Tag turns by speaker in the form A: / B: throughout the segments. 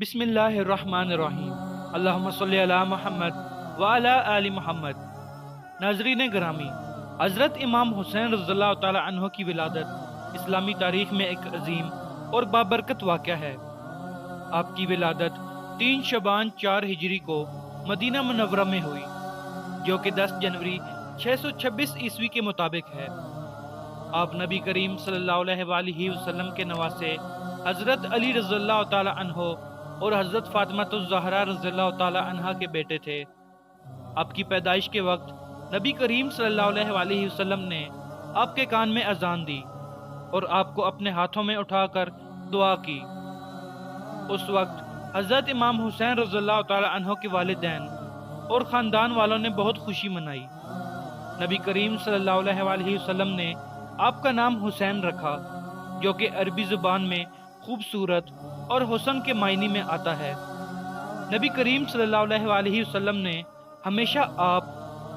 A: بسم اللہ الرحمن الرحیم۔ اللہم صلی علی محمد وعلی آل محمد۔ ناظرین گرامی، حضرت امام حسین رضی اللہ تعالی عنہ کی ولادت اسلامی تاریخ میں ایک عظیم اور بابرکت واقعہ ہے۔ آپ کی ولادت 3 شعبان 4 ہجری کو مدینہ منورہ میں ہوئی، جو کہ 10 جنوری 626 عیسوی کے مطابق ہے۔ آپ نبی کریم صلی اللہ علیہ وآلہ وسلم کے نواسے حضرت علی رضی اللہ تعالی عنہ اور حضرت فاطمہ الزہرا رضی اللہ تعالی عنہا کے بیٹے تھے۔ آپ کی پیدائش کے وقت نبی کریم صلی اللہ علیہ وآلہ وسلم نے آپ کے کان میں اذان دی اور آپ کو اپنے ہاتھوں میں اٹھا کر دعا کی۔ اس وقت حضرت امام حسین رضی اللہ تعالی عنہ کے والدین اور خاندان والوں نے بہت خوشی منائی۔ نبی کریم صلی اللہ علیہ وآلہ وسلم نے آپ کا نام حسین رکھا، جو کہ عربی زبان میں خوبصورت اور حسن کے معنی میں آتا ہے۔ نبی کریم صلی اللہ علیہ وآلہ وسلم نے ہمیشہ آپ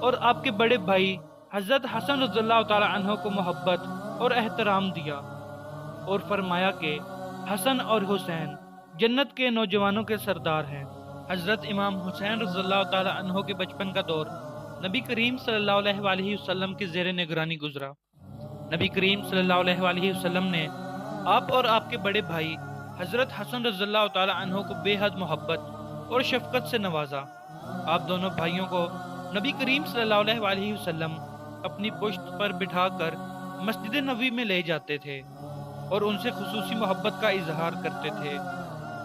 A: اور آپ کے بڑے بھائی حضرت حسن رضی اللہ تعالی عنہ کو محبت اور احترام دیا اور فرمایا کہ حسن اور حسین جنت کے نوجوانوں کے سردار ہیں۔ حضرت امام حسین رضی اللہ تعالی عنہ کے بچپن کا دور نبی کریم صلی اللہ علیہ وآلہ وسلم کے زیر نگرانی گزرا۔ نبی کریم صلی اللہ علیہ وآلہ وسلم نے آپ اور آپ کے بڑے بھائی حضرت حسن رضی اللہ تعالی عنہ کو بے حد محبت اور شفقت سے نوازا۔ آپ دونوں بھائیوں کو نبی کریم صلی اللہ علیہ وآلہ وسلم اپنی پشت پر بٹھا کر مسجد نبوی میں لے جاتے تھے اور ان سے خصوصی محبت کا اظہار کرتے تھے۔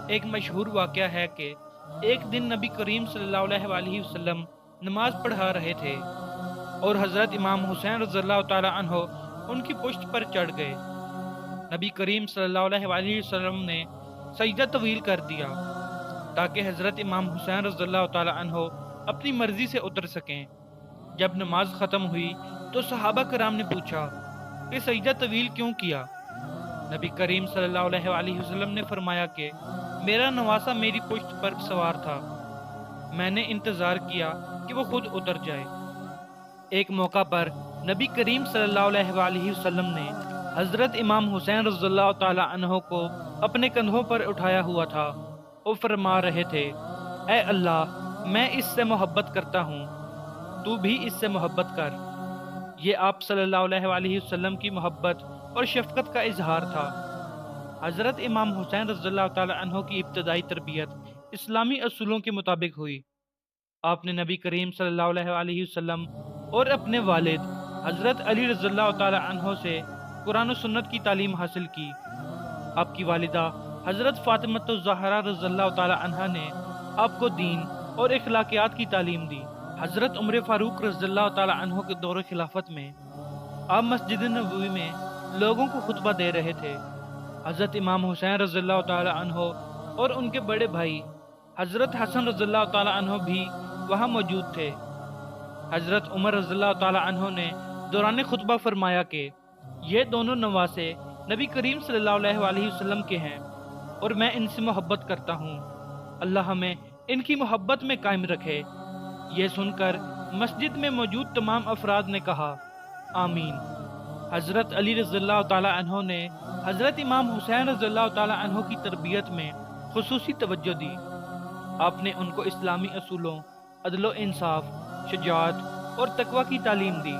A: ایک مشہور واقعہ ہے کہ ایک دن نبی کریم صلی اللہ علیہ وآلہ وسلم نماز پڑھا رہے تھے اور حضرت امام حسین رضی اللہ تعالی عنہ ان کی پشت پر چڑھ گئے۔ نبی کریم صلی اللہ علیہ وآلہ وسلم نے سجدہ طویل کر دیا تاکہ حضرت امام حسین رضی اللہ تعالی عنہ اپنی مرضی سے اتر سکیں۔ جب نماز ختم ہوئی تو صحابہ کرام نے پوچھا کہ سجدہ طویل کیوں کیا؟ نبی کریم صلی اللہ علیہ وآلہ وسلم نے فرمایا کہ میرا نواسا میری پشت پر سوار تھا، میں نے انتظار کیا کہ وہ خود اتر جائے۔ ایک موقع پر نبی کریم صلی اللہ علیہ وآلہ وسلم نے حضرت امام حسین رضی اللہ تعالی عنہ کو اپنے کندھوں پر اٹھایا ہوا تھا اور فرما رہے تھے، اے اللہ، میں اس سے محبت کرتا ہوں، تو بھی اس سے محبت کر۔ یہ آپ صلی اللہ علیہ وآلہ وسلم کی محبت اور شفقت کا اظہار تھا۔ حضرت امام حسین رضی اللہ تعالی عنہ کی ابتدائی تربیت اسلامی اصولوں کے مطابق ہوئی۔ آپ نے نبی کریم صلی اللہ علیہ وآلہ وسلم اور اپنے والد حضرت علی رضی اللہ تعالی عنہ سے قرآن و سنت کی تعلیم حاصل کی۔ آپ کی والدہ حضرت فاطمہ الزہرا رضی اللہ تعالی عنہ نے آپ کو دین اور اخلاقیات کی تعلیم دی۔ حضرت عمر فاروق رضی اللہ تعالی عنہ کے دور خلافت میں آپ مسجد نبوی میں لوگوں کو خطبہ دے رہے تھے۔ حضرت امام حسین رضی اللہ تعالی عنہ اور ان کے بڑے بھائی حضرت حسن رضی اللہ تعالی عنہ بھی وہاں موجود تھے۔ حضرت عمر رضی اللہ تعالی عنہ نے دوران خطبہ فرمایا کہ یہ دونوں نواسے نبی کریم صلی اللہ علیہ وآلہ وسلم کے ہیں اور میں ان سے محبت کرتا ہوں، اللہ ہمیں ان کی محبت میں قائم رکھے۔ یہ سن کر مسجد میں موجود تمام افراد نے کہا آمین۔ حضرت علی رضی اللہ تعالی عنہ نے حضرت امام حسین رضی اللہ تعالی عنہ کی تربیت میں خصوصی توجہ دی۔ آپ نے ان کو اسلامی اصولوں، عدل و انصاف، شجاعت اور تقوی کی تعلیم دی۔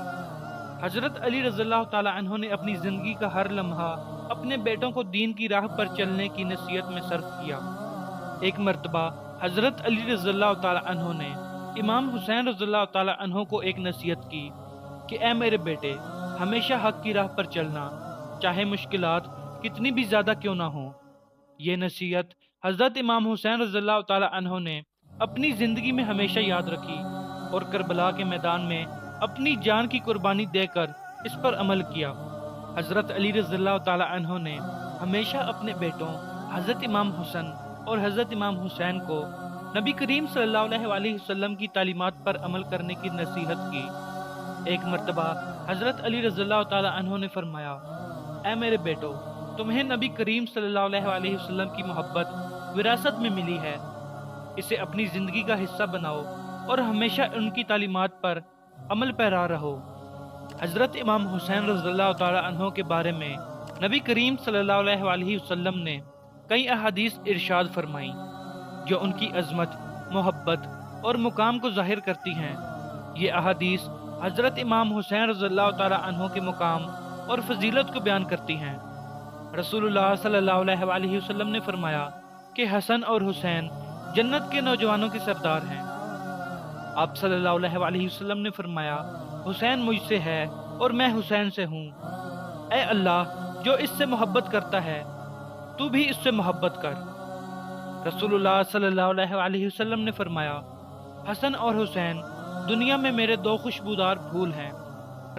A: حضرت علی رضی اللہ تعالی عنہ نے اپنی زندگی کا ہر لمحہ اپنے بیٹوں کو دین کی راہ پر چلنے کی نصیحت میں صرف کیا۔ ایک مرتبہ حضرت علی رضی اللہ تعالی عنہ نے امام حسین رضی اللہ تعالی عنہ کو ایک نصیحت کی کہ اے میرے بیٹے، ہمیشہ حق کی راہ پر چلنا، چاہے مشکلات کتنی بھی زیادہ کیوں نہ ہوں۔ یہ نصیحت حضرت امام حسین رضی اللہ تعالی عنہ نے اپنی زندگی میں ہمیشہ یاد رکھی اور کربلا کے میدان میں اپنی جان کی قربانی دے کر اس پر عمل کیا۔ حضرت علی رضی اللہ تعالی عنہ نے ہمیشہ اپنے بیٹوں حضرت امام حسن اور حضرت امام حسین کو نبی کریم صلی اللہ علیہ وآلہ وسلم کی تعلیمات پر عمل کرنے کی نصیحت کی۔ ایک مرتبہ حضرت علی رضی اللہ تعالی عنہ نے فرمایا، اے میرے بیٹو، تمہیں نبی کریم صلی اللہ علیہ وآلہ وسلم کی محبت وراثت میں ملی ہے، اسے اپنی زندگی کا حصہ بناؤ اور ہمیشہ ان کی تعلیمات پر عمل پیرا رہو۔ حضرت امام حسین رضی اللہ تعالی عنہ کے بارے میں نبی کریم صلی اللہ علیہ وآلہ وسلم نے کئی احادیث ارشاد فرمائیں۔ جو ان کی عظمت، محبت اور مقام کو ظاہر کرتی ہیں۔ یہ احادیث حضرت امام حسین رضی اللہ تعالی عنہ کے مقام اور فضیلت کو بیان کرتی ہیں۔ رسول اللہ صلی اللہ علیہ وآلہ وسلم نے فرمایا کہ حسن اور حسین جنت کے نوجوانوں کے سردار ہیں۔ آپ صلی اللہ علیہ وآلہ وسلم نے فرمایا، حسین مجھ سے ہے اور میں حسین سے ہوں۔ اے اللہ، جو اس سے محبت کرتا ہے تو بھی اس سے محبت کر۔ رسول اللہ صلی اللہ علیہ وآلہ وسلم نے فرمایا، حسن اور حسین دنیا میں میرے دو خوشبودار پھول ہیں۔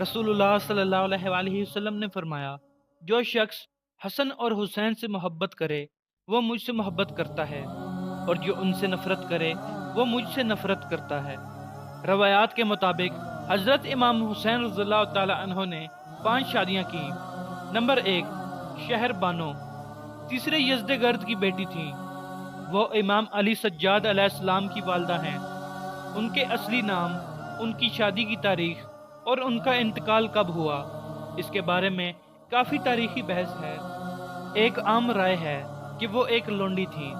A: رسول اللہ صلی اللہ علیہ وآلہ وسلم نے فرمایا، جو شخص حسن اور حسین سے محبت کرے وہ مجھ سے محبت کرتا ہے، اور جو ان سے نفرت کرے وہ مجھ سے نفرت کرتا ہے۔ روایات کے مطابق حضرت امام حسین رضی اللہ تعالی عنہ نے 5 شادیاں کی۔ نمبر 1، شہر بانو، تیسرے یزدگرد کی بیٹی تھیں۔ وہ امام علی سجاد علیہ السلام کی والدہ ہیں۔ ان کے اصلی نام، ان کی شادی کی تاریخ اور ان کا انتقال کب ہوا، اس کے بارے میں کافی تاریخی بحث ہے۔ ایک عام رائے ہے کہ وہ ایک لونڈی تھی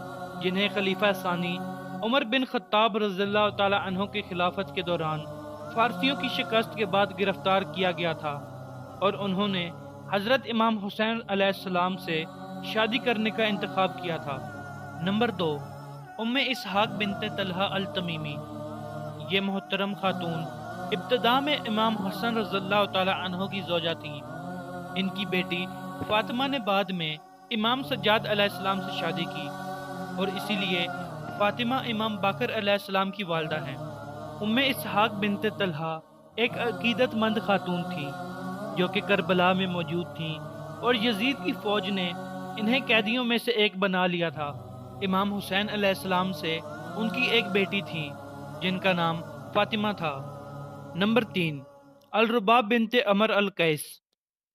A: جنہیں خلیفہ ثانی عمر بن خطاب رضی اللہ تعالی عنہ کی خلافت کے دوران فارسیوں کی شکست کے بعد گرفتار کیا گیا تھا، اور انہوں نے حضرت امام حسین علیہ السلام سے شادی کرنے کا انتخاب کیا تھا۔ نمبر 2، ام اسحاق بنت طلحہ التمیمی۔ یہ محترم خاتون ابتداء میں امام حسن رضی اللہ تعالی عنہ کی زوجہ تھیں۔ ان کی بیٹی فاطمہ نے بعد میں امام سجاد علیہ السلام سے شادی کی، اور اسی لیے فاطمہ امام باقر علیہ السلام کی والدہ ہیں۔ ام اسحاق بنت طلحہ ایک عقیدت مند خاتون تھی جو کہ کربلا میں موجود تھیں، اور یزید کی فوج نے انہیں قیدیوں میں سے ایک بنا لیا تھا۔ امام حسین علیہ السلام سے ان کی ایک بیٹی تھی جن کا نام فاطمہ تھا۔ نمبر 3، الرباب بنت عمر القیس۔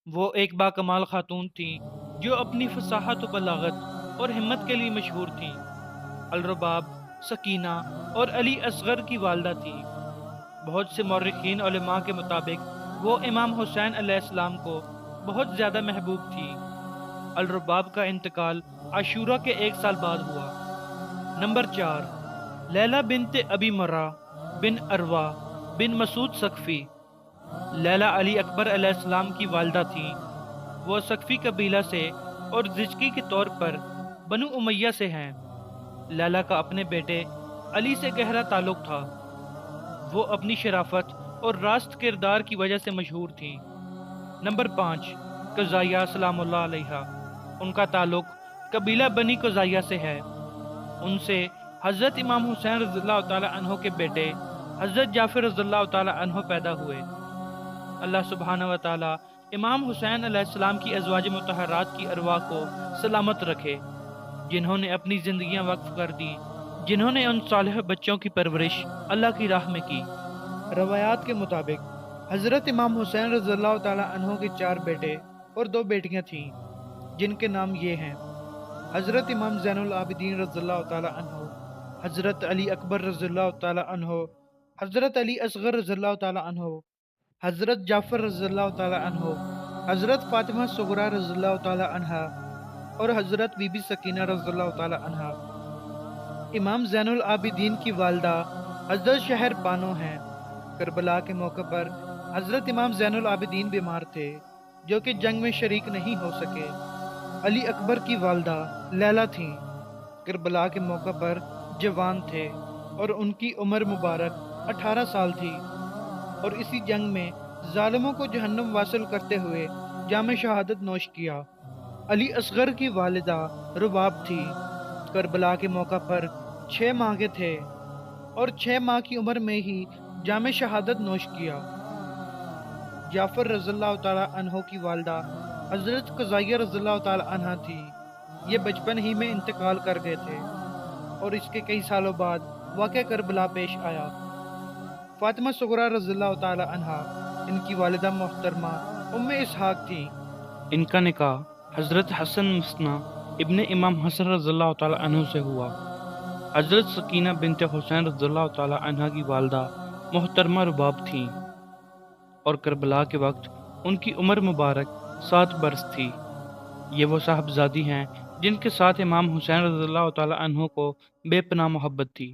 A: وہ ایک باکمال خاتون تھیں جو اپنی فصاحت و بلاغت اور ہمت کے لیے مشہور تھیں۔ الرباب سکینہ اور علی اصغر کی والدہ تھیں۔ بہت سے مورخین علماء کے مطابق وہ امام حسین علیہ السلام کو بہت زیادہ محبوب تھی۔ الرباب کا انتقال عاشورہ کے 1 سال بعد ہوا۔ نمبر 4، لیلہ بنت ابی مرہ بن عروہ بن مسعود ثقفی۔ لیلہ علی اکبر علیہ السلام کی والدہ تھیں۔ وہ ثقفی قبیلہ سے اور زچگی کے طور پر بنو امیہ سے ہیں۔ لیلہ کا اپنے بیٹے علی سے گہرا تعلق تھا۔ وہ اپنی شرافت اور راست کردار کی وجہ سے مشہور تھیں۔ نمبر 5، قزائیہ سلام اللہ علیہا۔ ان کا تعلق قبیلہ بنی قزائیہ سے ہے۔ ان سے حضرت امام حسین رضی اللہ تعالی عنہ کے بیٹے حضرت جعفر رضی اللہ تعالی عنہ پیدا ہوئے۔ اللہ سبحانہ و تعالی امام حسین علیہ السلام کی ازواج مطہرات کی ارواح کو سلامت رکھے، جنہوں نے اپنی زندگیاں وقف کر دی، جنہوں نے ان صالح بچوں کی پرورش اللہ کی راہ میں کی۔ روایات کے مطابق حضرت امام حسین رضی اللہ تعالی عنہ کے 4 بیٹے اور 2 بیٹیاں تھیں، جن کے نام یہ ہیں: حضرت امام زین العابدین رضی اللہ تعالی عنہ، حضرت علی اکبر رضی اللہ تعالی عنہ، حضرت علی اصغر رضی اللہ تعالی عنہ، حضرت جعفر رضی اللہ تعالی عنہ، حضرت فاطمہ صغریٰ رضی اللہ تعالی عنہا، اور حضرت بی بی سکینہ رضی اللہ تعالی عنہا۔ امام زین العابدین کی والدہ حضرت شہر بانو ہیں۔ کربلا کے موقع پر حضرت امام زین العابدین بیمار تھے، جو کہ جنگ میں شریک نہیں ہو سکے۔ علی اکبر کی والدہ لیلہ تھیں۔ کربلا کے موقع پر جوان تھے اور ان کی عمر مبارک 18 سال تھی، اور اسی جنگ میں ظالموں کو جہنم واصل کرتے ہوئے جام شہادت نوش کیا۔ علی اصغر کی والدہ رباب تھی۔ کربلا کے موقع پر 6 ماہ کے تھے اور 6 ماہ کی عمر میں ہی جام شہادت نوش کیا۔ جعفر رضی اللہ تعالی عنہ کی والدہ حضرت قزائیہ رضی اللہ تعالی عنہ تھی۔ یہ بچپن ہی میں انتقال کر گئے تھے، اور اس کے کئی سالوں بعد واقعہ کربلا پیش آیا۔ فاطمہ صغریٰ رضی اللہ تعالی عنہا، ان کی والدہ محترمہ ام اسحاق تھی۔ ان کا نکاح حضرت حسن مثنیٰ ابن امام حسن رضی اللہ تعالی عنہ سے ہوا۔ حضرت سکینہ بنت حسین رضی اللہ تعالی عنہ کی والدہ محترمہ رباب تھیں، اور کربلا کے وقت ان کی عمر مبارک 7 برس تھی۔ یہ وہ صاحبزادی ہیں جن کے ساتھ امام حسین رضی اللہ تعالیٰ عنہ کو بے پناہ محبت تھی۔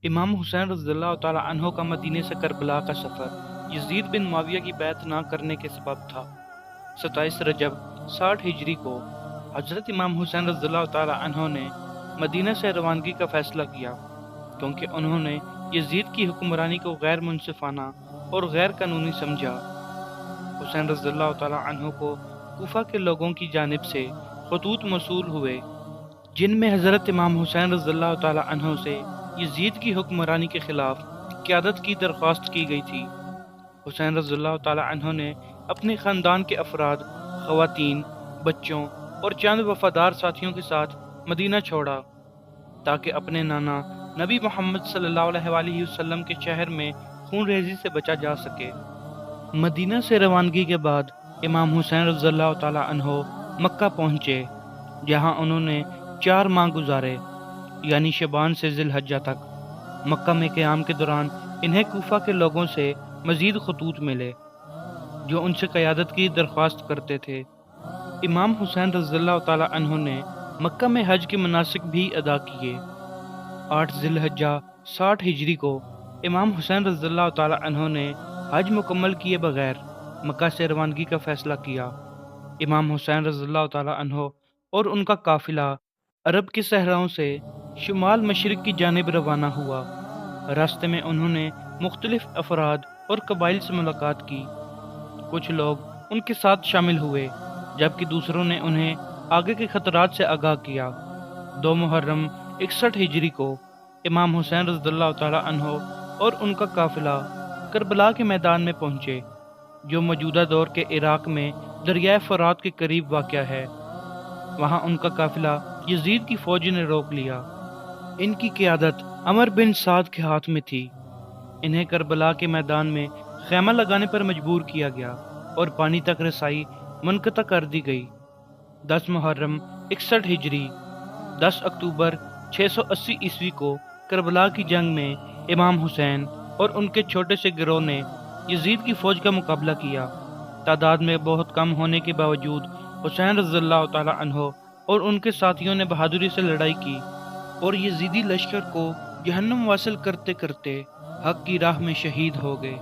A: امام حسین رضی اللہ تعالیٰ عنہ کا مدینے سے کربلا کا سفر یزید بن معاویہ کی بیعت نہ کرنے کے سبب تھا۔ 27 رجب 60 ہجری کو حضرت امام حسین رضی اللہ تعالیٰ عنہ نے مدینہ سے روانگی کا فیصلہ کیا، کیونکہ انہوں نے یزید کی حکمرانی کو غیر منصفانہ اور غیر قانونی سمجھا۔ حسین رضی اللہ تعالیٰ عنہ کو کوفہ کے لوگوں کی جانب سے خطوط موصول ہوئے، جن میں حضرت امام حسین رضی اللہ تعالیٰ عنہ سے یزید کی حکمرانی کے خلاف قیادت کی درخواست کی گئی تھی۔ حسین رضی اللہ تعالیٰ عنہ نے اپنے خاندان کے افراد، خواتین، بچوں اور چند وفادار ساتھیوں کے ساتھ مدینہ چھوڑا تاکہ اپنے نانا نبی محمد صلی اللہ علیہ وآلہ وسلم کے شہر میں خون ریزی سے بچا جا سکے۔ مدینہ سے روانگی کے بعد امام حسین رضی اللہ تعالیٰ عنہ مکہ پہنچے، جہاں انہوں نے 4 ماہ گزارے، یعنی شعبان سے ذی الحجہ تک۔ مکہ میں قیام کے دوران انہیں کوفہ کے لوگوں سے مزید خطوط ملے جو ان سے قیادت کی درخواست کرتے تھے۔ امام حسین رضی اللہ تعالیٰ عنہ نے مکہ میں حج کے مناسک بھی ادا کیے۔ 8 ذی الحجہ 60 ہجری کو امام حسین رضی اللہ تعالیٰ عنہ نے حج مکمل کیے بغیر مکہ سے روانگی کا فیصلہ کیا۔ امام حسین رضی اللہ تعالیٰ عنہ اور ان کا قافلہ عرب کے صحراؤں سے شمال مشرق کی جانب روانہ ہوا۔ راستے میں انہوں نے مختلف افراد اور قبائل سے ملاقات کی۔ کچھ لوگ ان کے ساتھ شامل ہوئے، جبکہ دوسروں نے انہیں آگے کے خطرات سے آگاہ کیا۔ 2 محرم 61 ہجری کو امام حسین رضی اللہ تعالیٰ عنہ اور ان کا قافلہ کربلا کے میدان میں پہنچے، جو موجودہ دور کے عراق میں دریائے فرات کے قریب واقع ہے۔ وہاں ان کا قافلہ یزید کی فوج نے روک لیا۔ ان کی قیادت عمر بن سعد کے ہاتھ میں تھی۔ انہیں کربلا کے میدان میں خیمہ لگانے پر مجبور کیا گیا اور پانی تک رسائی منقطع کر دی گئی۔ 10 محرم 61 ہجری 10 اکتوبر 680 عیسوی کو کربلا کی جنگ میں امام حسین اور ان کے چھوٹے سے گروہ نے یزید کی فوج کا مقابلہ کیا۔ تعداد میں بہت کم ہونے کے باوجود حسین رضی اللہ تعالیٰ عنہ اور ان کے ساتھیوں نے بہادری سے لڑائی کی اور یزیدی لشکر کو جہنم واصل کرتے کرتے حق کی راہ میں شہید ہو گئے۔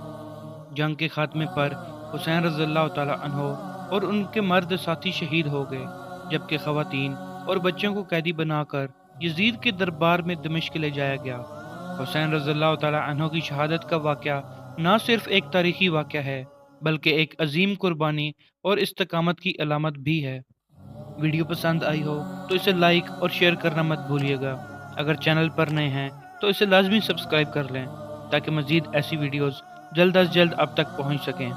A: جنگ کے خاتمے پر حسین رضی اللہ تعالیٰ عنہ اور ان کے مرد ساتھی شہید ہو گئے، جبکہ خواتین اور بچوں کو قیدی بنا کر یزید کے دربار میں دمشق لے جایا گیا۔ حسین رضی اللہ تعالیٰ عنہ کی شہادت کا واقعہ نہ صرف ایک تاریخی واقعہ ہے، بلکہ ایک عظیم قربانی اور استقامت کی علامت بھی ہے۔ ویڈیو پسند آئی ہو تو اسے لائک اور شیئر کرنا مت بھولیے گا۔ اگر چینل پر نئے ہیں تو اسے لازمی سبسکرائب کر لیں تاکہ مزید ایسی ویڈیوز جلد از جلد آپ تک پہنچ سکیں۔